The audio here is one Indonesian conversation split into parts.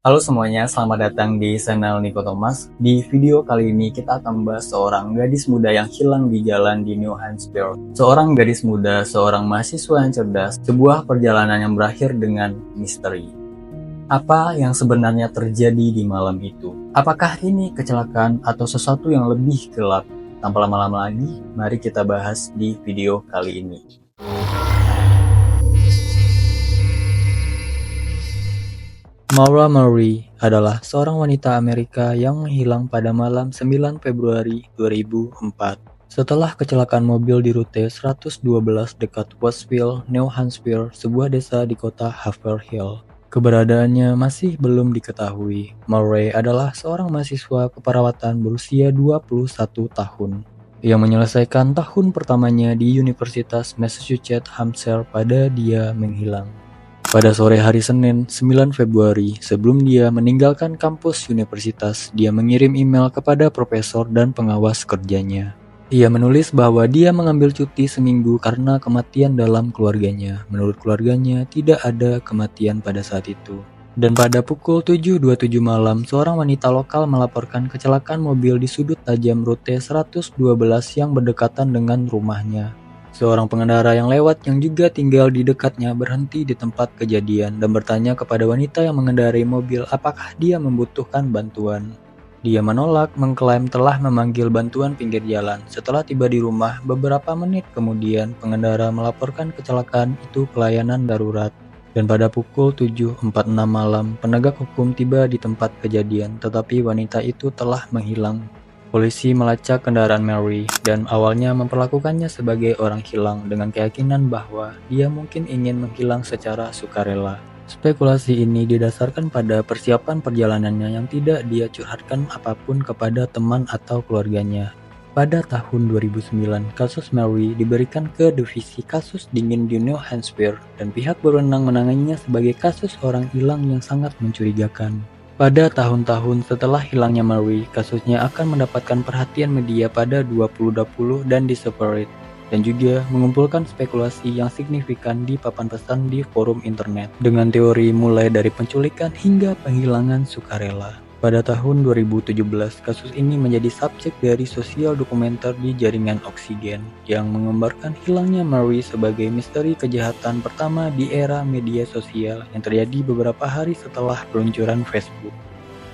Halo semuanya, selamat datang di channel Niko Thomas. Di video kali ini kita akan membahas seorang gadis muda yang hilang di jalan di New Hampshire. Seorang gadis muda, seorang mahasiswa yang cerdas, sebuah perjalanan yang berakhir dengan misteri. Apa yang sebenarnya terjadi di malam itu? Apakah ini kecelakaan atau sesuatu yang lebih gelap? Tanpa lama-lama lagi, mari kita bahas di video kali ini. Maura Murray adalah seorang wanita Amerika yang menghilang pada malam 9 Februari 2004 setelah kecelakaan mobil di rute 112 dekat Westville, New Hampshire, sebuah desa di kota Haverhill. Keberadaannya masih belum diketahui. Murray adalah seorang mahasiswa keperawatan berusia 21 tahun yang menyelesaikan tahun pertamanya di Universitas Massachusetts Hampshire pada dia menghilang. Pada sore hari Senin, 9 Februari, sebelum dia meninggalkan kampus universitas, dia mengirim email kepada profesor dan pengawas kerjanya. Ia menulis bahwa dia mengambil cuti seminggu karena kematian dalam keluarganya. Menurut keluarganya, tidak ada kematian pada saat itu. Dan pada pukul 7.27 malam, seorang wanita lokal melaporkan kecelakaan mobil di sudut tajam rute 112 yang berdekatan dengan rumahnya. Seorang pengendara yang lewat yang juga tinggal di dekatnya berhenti di tempat kejadian dan bertanya kepada wanita yang mengendarai mobil apakah dia membutuhkan bantuan. Dia menolak, mengklaim telah memanggil bantuan pinggir jalan. Setelah tiba di rumah, beberapa menit kemudian pengendara melaporkan kecelakaan itu ke layanan darurat. Dan pada pukul 7.46 malam, penegak hukum tiba di tempat kejadian, tetapi wanita itu telah menghilang. Polisi melacak kendaraan Mary dan awalnya memperlakukannya sebagai orang hilang dengan keyakinan bahwa dia mungkin ingin menghilang secara sukarela. Spekulasi ini didasarkan pada persiapan perjalanannya yang tidak dia curhatkan apapun kepada teman atau keluarganya. Pada tahun 2009, kasus Mary diberikan ke Divisi Kasus Dingin di New Hampshire dan pihak berwenang menanganinya sebagai kasus orang hilang yang sangat mencurigakan. Pada tahun-tahun setelah hilangnya Mary, kasusnya akan mendapatkan perhatian media pada 2020 dan Discovery, dan juga mengumpulkan spekulasi yang signifikan di papan pesan di forum internet, dengan teori mulai dari penculikan hingga penghilangan sukarela. Pada tahun 2017, kasus ini menjadi subjek dari sosial dokumenter di jaringan Oksigen yang menggambarkan hilangnya Mary sebagai misteri kejahatan pertama di era media sosial yang terjadi beberapa hari setelah peluncuran Facebook.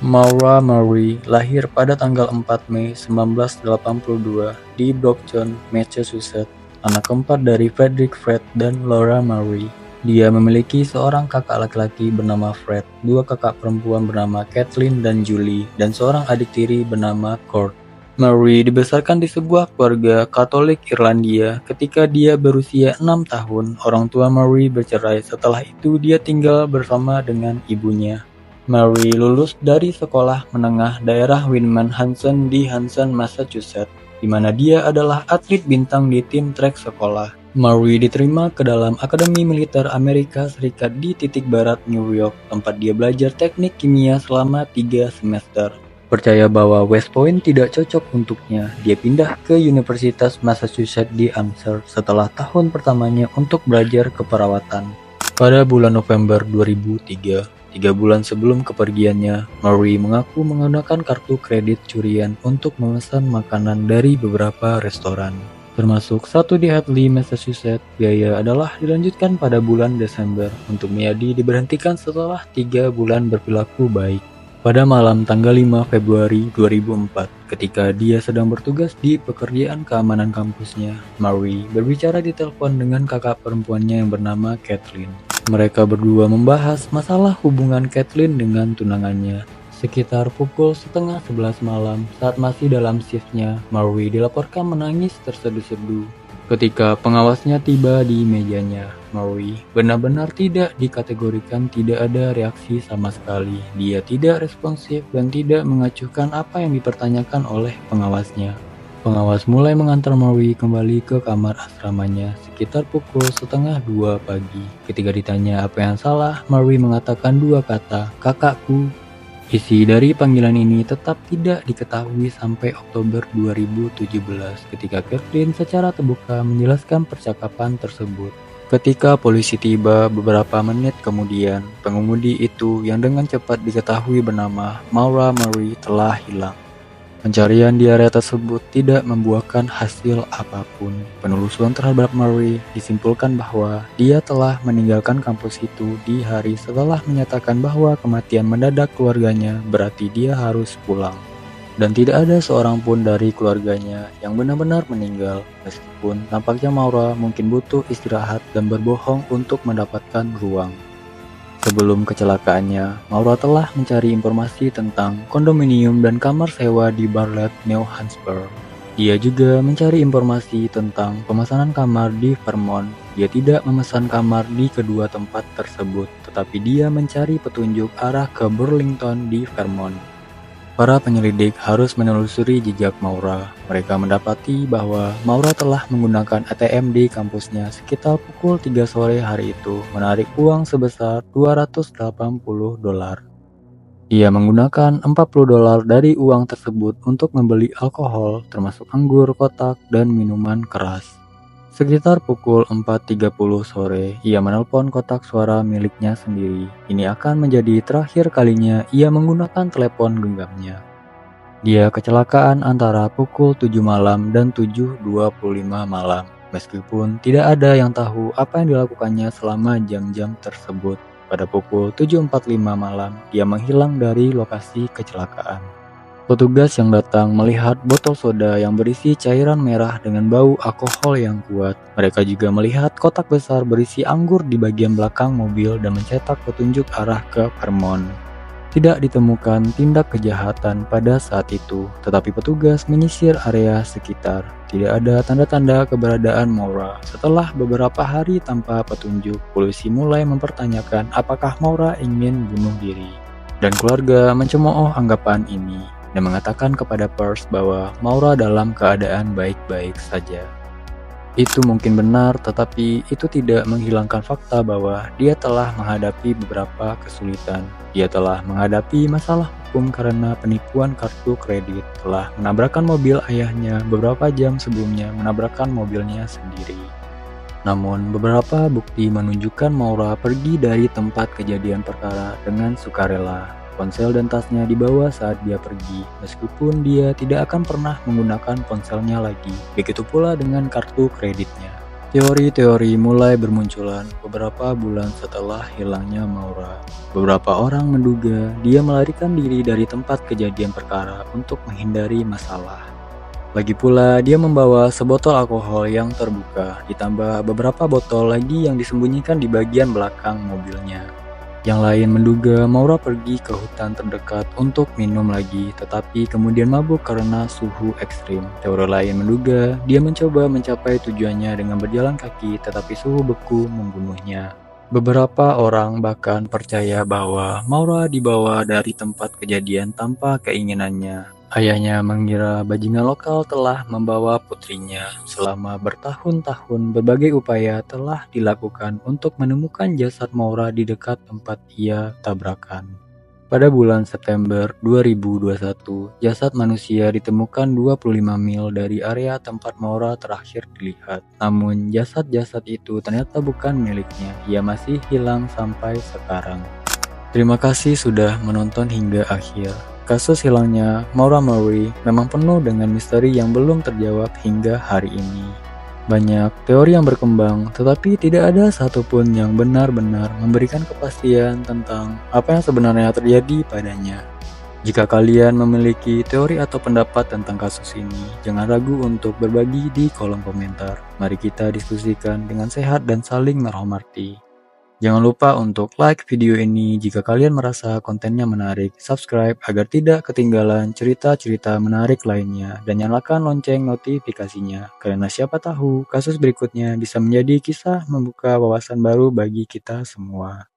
Maura Murray lahir pada tanggal 4 Mei 1982 di Brockton, Massachusetts, anak keempat dari Frederick Fred dan Laura Murray. Dia memiliki seorang kakak laki-laki bernama Fred, dua kakak perempuan bernama Kathleen dan Julie, dan seorang adik tiri bernama Kurt. Mary dibesarkan di sebuah keluarga Katolik Irlandia. Ketika dia berusia 6 tahun, orang tua Mary bercerai. Setelah itu dia tinggal bersama dengan ibunya. Mary lulus dari sekolah menengah daerah Winman Hansen di Hansen, Massachusetts, di mana dia adalah atlet bintang di tim trek sekolah. Mary diterima ke dalam Akademi Militer Amerika Serikat di titik barat New York, tempat dia belajar teknik kimia selama 3 semester. Percaya bahwa West Point tidak cocok untuknya, dia pindah ke Universitas Massachusetts di Amherst setelah tahun pertamanya untuk belajar keperawatan. Pada bulan November 2003, 3 bulan sebelum kepergiannya, Mary mengaku menggunakan kartu kredit curian untuk memesan makanan dari beberapa restoran, termasuk satu di Hadley, Massachusetts. Biaya adalah dilanjutkan pada bulan Desember untuk Miyadi diberhentikan setelah 3 bulan berperilaku baik. Pada malam tanggal 5 Februari 2004, ketika dia sedang bertugas di pekerjaan keamanan kampusnya, Mary berbicara di telepon dengan kakak perempuannya yang bernama Kathleen. Mereka berdua membahas masalah hubungan Kathleen dengan tunangannya. Sekitar pukul setengah 11 malam, saat masih dalam shiftnya, Mary dilaporkan menangis terseduh-seduh. Ketika pengawasnya tiba di mejanya, Mary benar-benar tidak dikategorikan, tidak ada reaksi sama sekali. Dia tidak responsif dan tidak mengacuhkan apa yang dipertanyakan oleh pengawasnya. Pengawas mulai mengantar Mary kembali ke kamar asramanya sekitar pukul setengah 2 pagi. Ketika ditanya apa yang salah, Mary mengatakan 2 kata, "Kakakku." Isi dari panggilan ini tetap tidak diketahui sampai Oktober 2017 ketika Kathleen secara terbuka menjelaskan percakapan tersebut. Ketika polisi tiba beberapa menit kemudian, pengemudi itu yang dengan cepat diketahui bernama Maura Murray telah hilang. Pencarian di area tersebut tidak membuahkan hasil apapun. Penelusuran terhadap Murray disimpulkan bahwa dia telah meninggalkan kampus itu di hari setelah menyatakan bahwa kematian mendadak keluarganya berarti dia harus pulang. Dan tidak ada seorang pun dari keluarganya yang benar-benar meninggal, meskipun nampaknya Maura mungkin butuh istirahat dan berbohong untuk mendapatkan ruang. Sebelum kecelakaannya, Maura telah mencari informasi tentang kondominium dan kamar sewa di Bartlett, New Hampshire. Dia juga mencari informasi tentang pemesanan kamar di Vermont. Dia tidak memesan kamar di kedua tempat tersebut, tetapi dia mencari petunjuk arah ke Burlington di Vermont. Para penyelidik harus menelusuri jejak Maura. Mereka mendapati bahwa Maura telah menggunakan ATM di kampusnya sekitar pukul 3 sore hari itu, menarik uang sebesar $280. Ia menggunakan $40 dari uang tersebut untuk membeli alkohol, termasuk anggur kotak dan minuman keras. Sekitar pukul 4.30 sore, ia menelpon kotak suara miliknya sendiri. Ini akan menjadi terakhir kalinya ia menggunakan telepon genggamnya. Dia kecelakaan antara pukul 7 malam dan 7.25 malam, meskipun tidak ada yang tahu apa yang dilakukannya selama jam-jam tersebut. Pada pukul 7.45 malam, dia menghilang dari lokasi kecelakaan. Petugas yang datang melihat botol soda yang berisi cairan merah dengan bau alkohol yang kuat. Mereka juga melihat kotak besar berisi anggur di bagian belakang mobil dan mencetak petunjuk arah ke Vermont. Tidak ditemukan tindak kejahatan pada saat itu, tetapi petugas menyisir area sekitar. Tidak ada tanda-tanda keberadaan Maura. Setelah beberapa hari tanpa petunjuk, polisi mulai mempertanyakan apakah Maura ingin bunuh diri. Dan keluarga mencemooh anggapan ini dan mengatakan kepada Pers bahwa Maura dalam keadaan baik-baik saja. Itu mungkin benar, tetapi itu tidak menghilangkan fakta bahwa dia telah menghadapi beberapa kesulitan. Dia telah menghadapi masalah hukum karena penipuan kartu kredit, telah menabrakkan mobil ayahnya beberapa jam sebelumnya menabrakkan mobilnya sendiri. Namun, beberapa bukti menunjukkan Maura pergi dari tempat kejadian perkara dengan sukarela. Ponsel dan tasnya dibawa saat dia pergi, meskipun dia tidak akan pernah menggunakan ponselnya lagi. Begitu pula dengan kartu kreditnya. Teori-teori mulai bermunculan beberapa bulan setelah hilangnya Maura. Beberapa orang menduga dia melarikan diri dari tempat kejadian perkara untuk menghindari masalah. Lagi pula, dia membawa sebotol alkohol yang terbuka, ditambah beberapa botol lagi yang disembunyikan di bagian belakang mobilnya. Yang lain menduga Maura pergi ke hutan terdekat untuk minum lagi, tetapi kemudian mabuk karena suhu ekstrim. Teori lain menduga dia mencoba mencapai tujuannya dengan berjalan kaki, tetapi suhu beku membunuhnya. Beberapa orang bahkan percaya bahwa Maura dibawa dari tempat kejadian tanpa keinginannya. Ayahnya mengira bajingan lokal telah membawa putrinya. Selama bertahun-tahun berbagai upaya telah dilakukan untuk menemukan jasad Maura di dekat tempat ia tabrakan. Pada bulan September 2021, jasad manusia ditemukan 25 mil dari area tempat Maura terakhir dilihat. Namun jasad-jasad itu ternyata bukan miliknya. Ia masih hilang sampai sekarang. Terima kasih sudah menonton hingga akhir. Kasus hilangnya Maura Murray memang penuh dengan misteri yang belum terjawab hingga hari ini. Banyak teori yang berkembang, tetapi tidak ada satupun yang benar-benar memberikan kepastian tentang apa yang sebenarnya terjadi padanya. Jika kalian memiliki teori atau pendapat tentang kasus ini, jangan ragu untuk berbagi di kolom komentar. Mari kita diskusikan dengan sehat dan saling menghormati. Jangan lupa untuk like video ini jika kalian merasa kontennya menarik, subscribe agar tidak ketinggalan cerita-cerita menarik lainnya, dan nyalakan lonceng notifikasinya, karena siapa tahu kasus berikutnya bisa menjadi kisah membuka wawasan baru bagi kita semua.